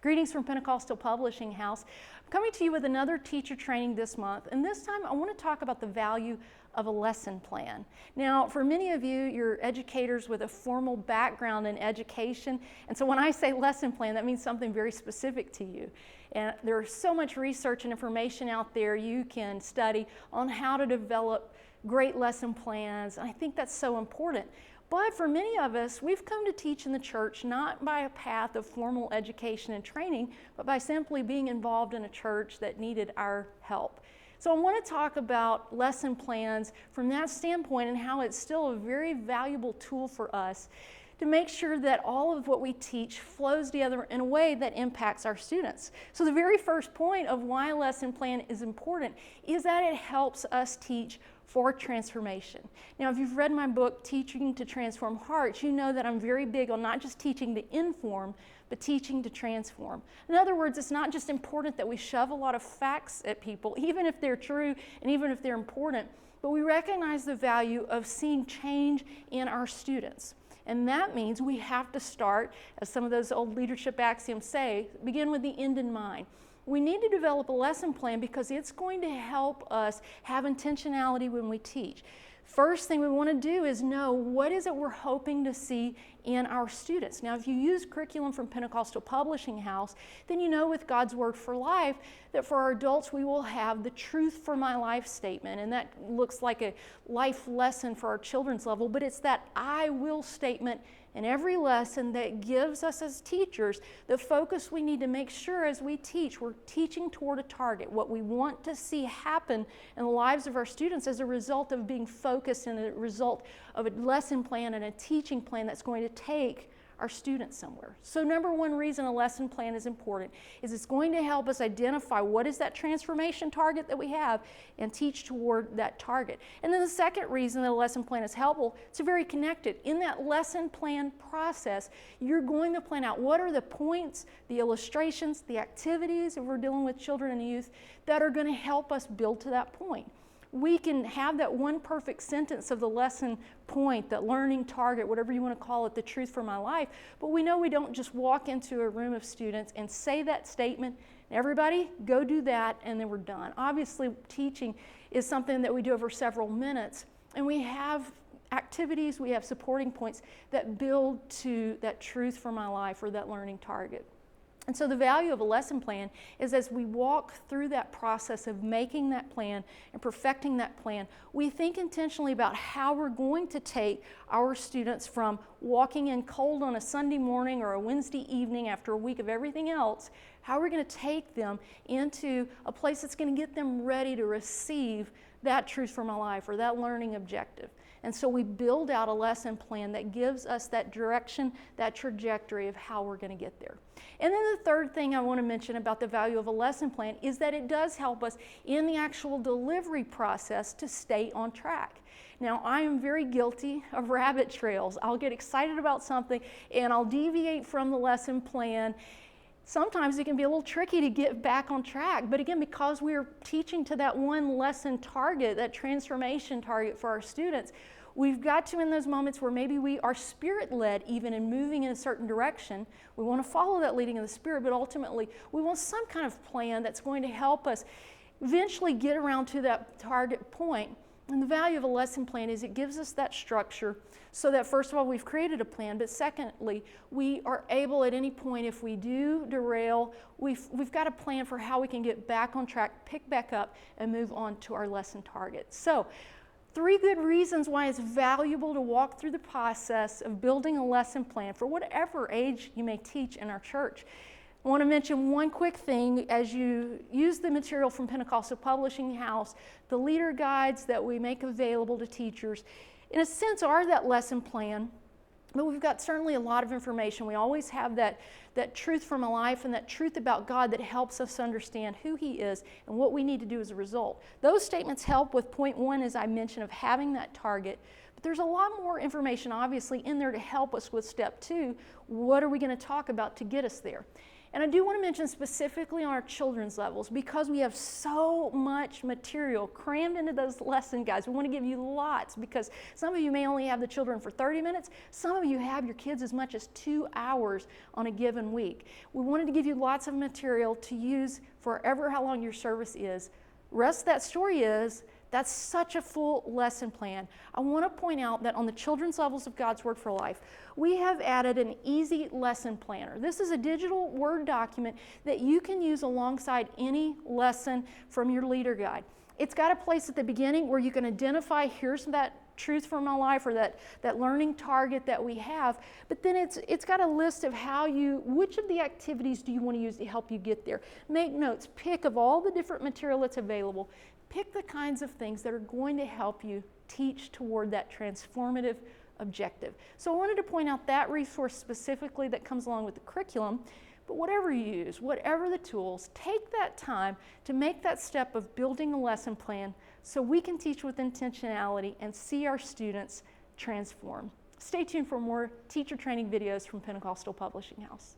Greetings from Pentecostal Publishing House. I'm coming to you with another teacher training this month, and this time I want to talk about the value of a lesson plan. Now, for many of you, you're educators with a formal background in education, and so when I say lesson plan, that means something very specific to you. And there's so much research and information out there you can study on how to develop great lesson plans, and I think that's so important. But for many of us, we've come to teach in the church not by a path of formal education and training, but by simply being involved in a church that needed our help. So I want to talk about lesson plans from that standpoint and how it's still a very valuable tool for us to make sure that all of what we teach flows together in a way that impacts our students. So the very first point of why a lesson plan is important is that it helps us teach for transformation. Now, if you've read my book, Teaching to Transform Hearts, you know that I'm very big on not just teaching to inform, but teaching to transform. In other words, it's not just important that we shove a lot of facts at people, even if they're true and even if they're important, but we recognize the value of seeing change in our students. And that means we have to start, as some of those old leadership axioms say, begin with the end in mind. We need to develop a lesson plan because it's going to help us have intentionality when we teach. First thing we want to do is know what is it we're hoping to see in our students. Now, if you use curriculum from Pentecostal Publishing House, then you know with God's Word for Life that for our adults we will have the Truth for My Life statement, and that looks like a life lesson for our children's level, but it's that I will statement in every lesson that gives us as teachers the focus we need to make sure as we teach, we're teaching toward a target, what we want to see happen in the lives of our students as a result of being focused and a result of a lesson plan and a teaching plan that's going to take our students somewhere. So number one reason a lesson plan is important is it's going to help us identify what is that transformation target that we have and teach toward that target. And then the second reason that a lesson plan is helpful, it's very connected. In that lesson plan process, you're going to plan out what are the points, the illustrations, the activities, if we're dealing with children and youth, that are going to help us build to that point. We can have that one perfect sentence of the lesson point, that learning target, whatever you want to call it, the truth for my life, but we know we don't just walk into a room of students and say that statement, everybody go do that, and then we're done. Obviously, teaching is something that we do over several minutes, and we have activities, we have supporting points that build to that truth for my life or that learning target. And so the value of a lesson plan is as we walk through that process of making that plan and perfecting that plan, we think intentionally about how we're going to take our students from walking in cold on a Sunday morning or a Wednesday evening after a week of everything else, how we're going to take them into a place that's going to get them ready to receive that truth for my life or that learning objective. And so we build out a lesson plan that gives us that direction, that trajectory of how we're going to get there. And then the third thing I want to mention about the value of a lesson plan is that it does help us in the actual delivery process to stay on track. Now, I am very guilty of rabbit trails. I'll get excited about something and I'll deviate from the lesson plan. Sometimes it can be a little tricky to get back on track, but again, because we're teaching to that one lesson target, that transformation target for our students, we've got to, in those moments where maybe we are spirit-led even in moving in a certain direction, we want to follow that leading of the Spirit, but ultimately we want some kind of plan that's going to help us eventually get around to that target point. And the value of a lesson plan is it gives us that structure so that first of all, we've created a plan, but secondly, we are able at any point, if we do derail, we've got a plan for how we can get back on track, pick back up, and move on to our lesson target. So, 3 good reasons why it's valuable to walk through the process of building a lesson plan for whatever age you may teach in our church. I want to mention one quick thing as you use the material from Pentecostal Publishing House, the leader guides that we make available to teachers, in a sense are that lesson plan, but we've got certainly a lot of information. We always have that truth from a life and that truth about God that helps us understand who He is and what we need to do as a result. Those statements help with point 1, as I mentioned, of having that target. But there's a lot more information obviously in there to help us with step 2. What are we going to talk about to get us there? And I do want to mention specifically on our children's levels, because we have so much material crammed into those lesson guides. We want to give you lots, because some of you may only have the children for 30 minutes. Some of you have your kids as much as 2 hours on a given week. We wanted to give you lots of material to use forever how long your service is. Rest of that story is, that's such a full lesson plan. I want to point out that on the Children's Levels of God's Word for Life, we have added an easy lesson planner. This is a digital Word document that you can use alongside any lesson from your leader guide. It's got a place at the beginning where you can identify, here's that truth from my life, or that learning target that we have, but then it's got a list of which of the activities do you want to use to help you get there. Make notes, pick of all the different material that's available. Pick the kinds of things that are going to help you teach toward that transformative objective. So I wanted to point out that resource specifically that comes along with the curriculum, but whatever you use, whatever the tools, take that time to make that step of building a lesson plan so we can teach with intentionality and see our students transform. Stay tuned for more teacher training videos from Pentecostal Publishing House.